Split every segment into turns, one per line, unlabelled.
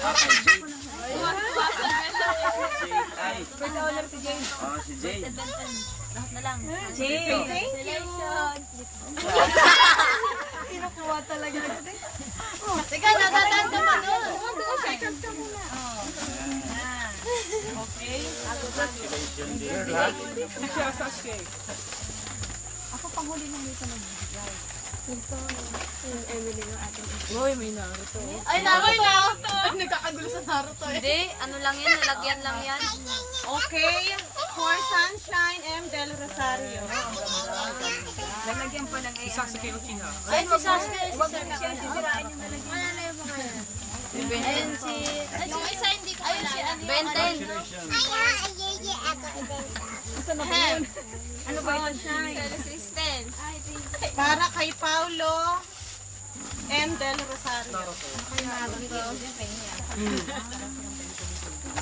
kay Jay. Ay.
First owner si Jay.
Oh, si Jay.
Lahat na lang.
Jay.
Congratulations.
Kinukuha talaga.
Teka, natataan ka pa nun.
Okay.
Congratulations, dear.
Ako panghuli na dito nagbibigay. Ito, yung Emily ng ating
Uy, may Naruto.
Ay, Naruto.
Nagkakagulo sa Naruto eh.
Hindi, ano lang yan, nalagyan lang yan.
Okay, for Sunshine M. Del Rosario.
Nalagyan pa ng
Isa si Kay Uchiha.
Ay, si Sasuke, si
Huwag
Sasuke.
na siya sisirain yung nalagyan.
Wala na yung mga yan. Ayun si... Yung isa hindi ko ayun si ano. Benten.
Gusto na ba yun? Ano ba yun?
Kristen.
Para kay Paulo M. Del Rosario.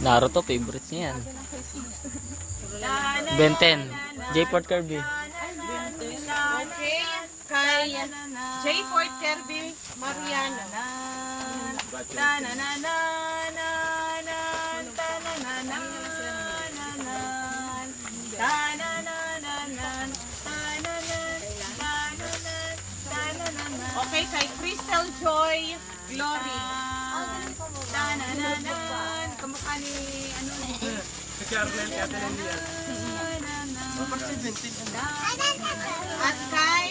Naruto, favorites niya yan. Ben 10. J-Port Kirby.
Okay, kay J. Fort Kirby Mariana. Okay, kay Crystal Joy Glory.
Kamukha ni ano
Si Carmel, kaya tinandiyan.
At kay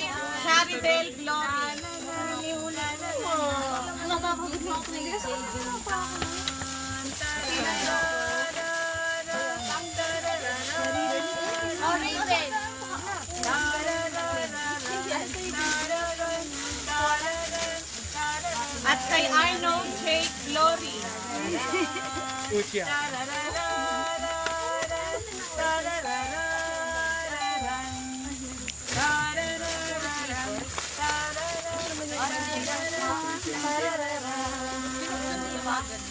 Charidel Glory.
Napapagod mo ako ng Orange.
At kay Arnold J. Glory.
Uchiha.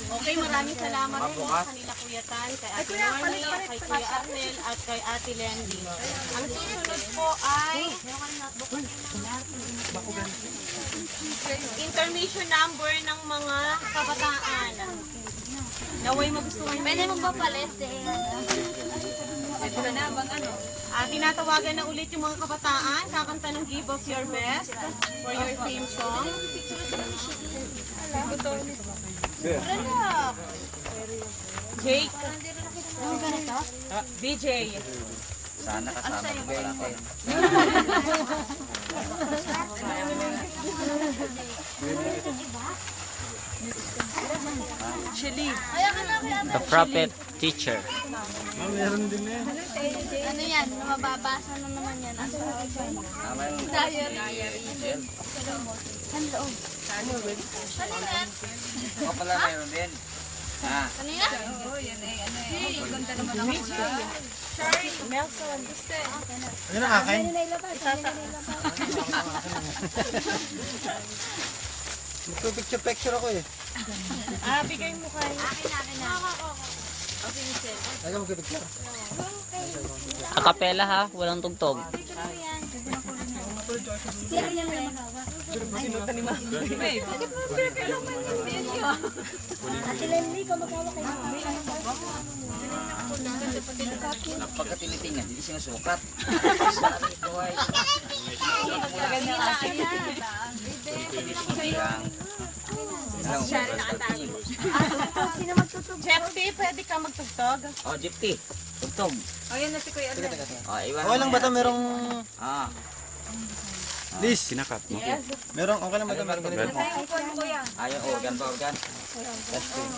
Okay, maraming salamat po sa kanila Kuya Tan, kay Ate Normy, kay Kuya Arnel, at kay Ate Lendy. Ang susunod po ay information number ng mga kabataan. Naway magustuhan
Pwede mo ba palit eh?
ito na bang ano?
Tinatawagan na ulit yung mga kabataan, kakanta ng Give Us Your Best for your theme song. Jake. DJ.
Sana kasama ko wala ko.
The Prophet Teacher.
Meron din eh.
Ano yan? Mababasa na naman yan.
Tama yung
Diary.
Angel.
Kanina?
Ako pala mayroon din. Ah,
Kanina?
Maganda naman ang mga.
Ano na akin? Magpipicture ako eh.
Bigay mo kay.
Akin na.
Ayaw magpipicture.
Acapella ha, walang tugtog.
pagkatilitingan, hindi sinusukat. Sabi ko ay.
Jeffy, pwede ka magtugtog?
Oh, Gypty. Tugtog.
Ayun na si Kuya Adel.
Oh, iwan
Okay lang ba ito? Merong...
Ah,
Liz, sinakat mo. Merong, okay lang ba ito? Merong ganito.
Ay, kuha mo Kuya.
ayaw organ ba organ? Testing.